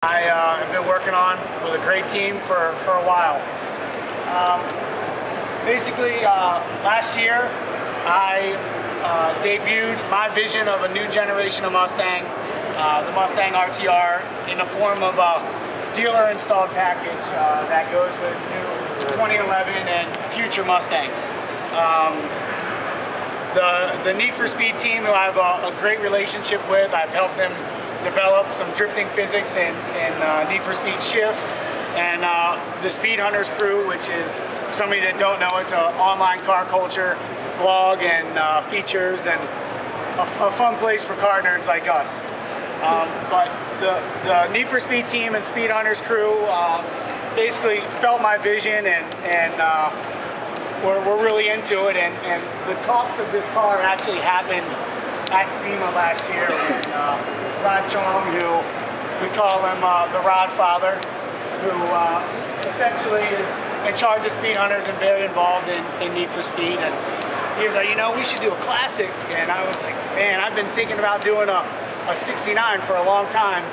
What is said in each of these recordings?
I have been working on with a great team for a while. Basically, last year I debuted my vision of a new generation of Mustang, the Mustang Rtr, in the form of a dealer-installed package that goes with new 2011 and future Mustangs. The Need for Speed team, who I have a great relationship with, I've helped them develop some drifting physics in Need for Speed Shift, and the Speed Hunters crew, which is, somebody that don't know, it's an online car culture blog and features and a fun place for car nerds like us. But the Need for Speed team and Speed Hunters crew basically felt my vision and we're really into it, and the talks of this car actually happened at Sema last year with Rod Chong, who we call him the Rod Father, who essentially is in charge of Speed Hunters and very involved in Need for Speed. And he was like, you know, we should do a classic. And I was like, man, I've been thinking about doing a 69 for a long time.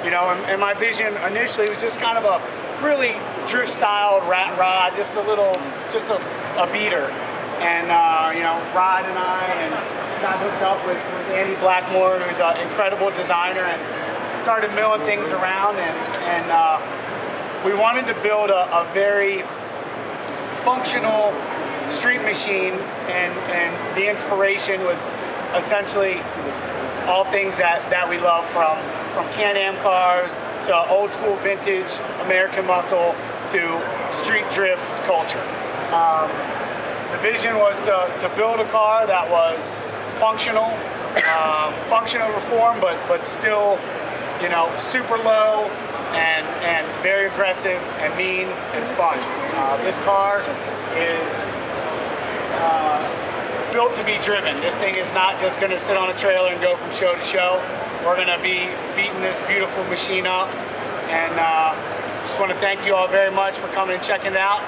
You know, and my vision initially was just kind of a really drift styled rat rod, just a beater. And you know, Rod and I got hooked up with Andy Blackmore, who's an incredible designer, and started milling things around, and we wanted to build a very functional street machine, and the inspiration was essentially all things that we love, from Can-Am cars to old school vintage American muscle to street drift culture. The vision was to build a car that was functional, functional reform, but still, you know, super low and very aggressive and mean and fun. This car is built to be driven. This thing is not just going to sit on a trailer and go from show to show. We're going to be beating this beautiful machine up, and just want to thank you all very much for coming and checking it out.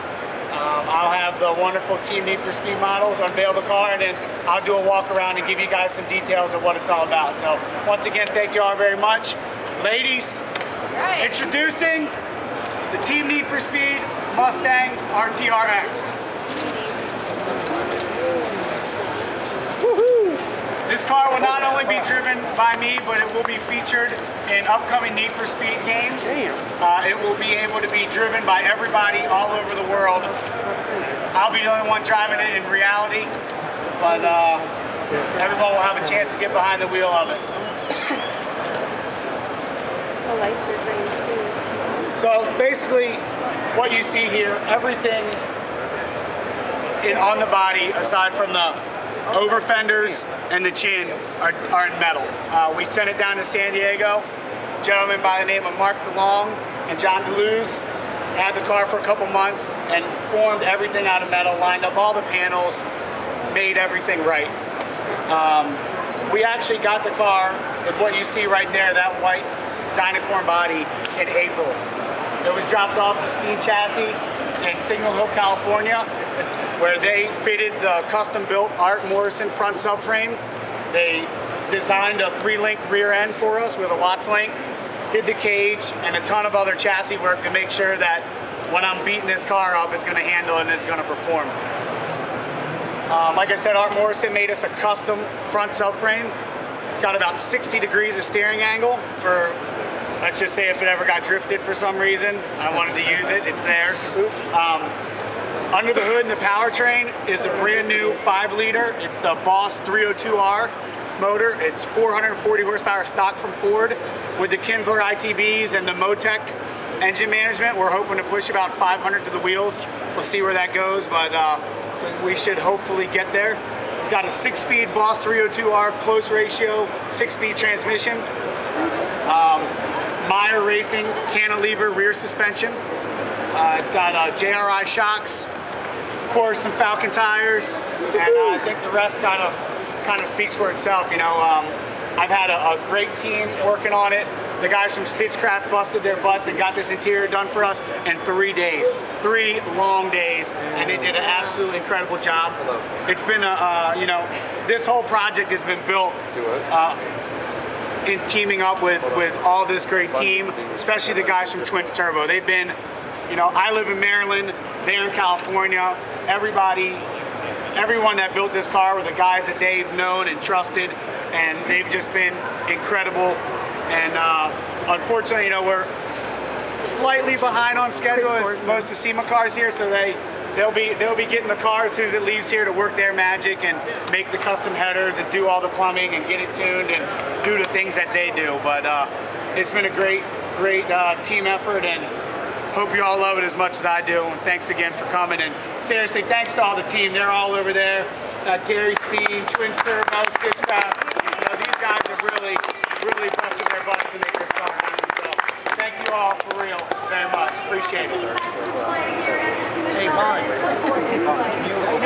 I'll have the wonderful Team Need for Speed models unveil the car, and then I'll do a walk around and give you guys some details of what it's all about. So once again, thank you all very much. Ladies, introducing the Team Need for Speed Mustang RTRX. This car will not only be driven by me, but it will be featured in upcoming Need for Speed games. It will be able to be driven by everybody all over the world. I'll be the only one driving it in reality, but everyone will have a chance to get behind the wheel of it. The lights are green too. So basically, what you see here, everything on the body, aside from the over fenders and the chin, are in metal. We sent it down to San Diego. A gentleman by the name of Mark DeLong and John DeLuz had the car for a couple months and formed everything out of metal, lined up all the panels, made everything right. We actually got the car with what you see right there, that white Dynacorn body, in April. It was dropped off the Steam chassis in Signal Hill, California, where they fitted the custom-built Art Morrison front subframe. They designed a 3-link rear end for us with a Watts link, did the cage, and a ton of other chassis work to make sure that when I'm beating this car up, it's going to handle and it's going to perform. Like I said, Art Morrison made us a custom front subframe. It's got about 60 degrees of steering angle for, let's just say, if it ever got drifted for some reason, I wanted to use it, it's there. Under the hood and the powertrain is a brand new 5-liter. It's the Boss 302R motor. It's 440 horsepower stock from Ford with the Kinsler ITBs and the Motec engine management. We're hoping to push about 500 to the wheels. We'll see where that goes, but we should hopefully get there. It's got a 6-speed Boss 302R close ratio, 6-speed transmission. Meyer Racing cantilever rear suspension. It's got JRI shocks, of course, some Falcon tires, and I think the rest kind of speaks for itself. You know, I've had a great team working on it. The guys from Stitchcraft busted their butts and got this interior done for us in 3 days, 3 long days, and they did an absolutely incredible job. It's been you know, this whole project has been built in teaming up with all this great team, especially the guys from Twins Turbo. They've been, you know, I live in Maryland, they're in California. Everyone that built this car were the guys that they've known and trusted, and they've just been incredible. And unfortunately, you know, we're slightly behind on schedule as most of Sema cars here, so they'll be getting the car as soon as it leaves here to work their magic and make the custom headers and do all the plumbing and get it tuned and do the things that they do. But it's been a great team effort, and hope you all love it as much as I do. And thanks again for coming. And seriously, thanks to all the team. They're all over there. Gary Steen, Twins Turbo, Stitchcraft. You know, these guys have really busted their butts to make this car happen. So thank you all for real very much. Appreciate it. Hey, Vaughn.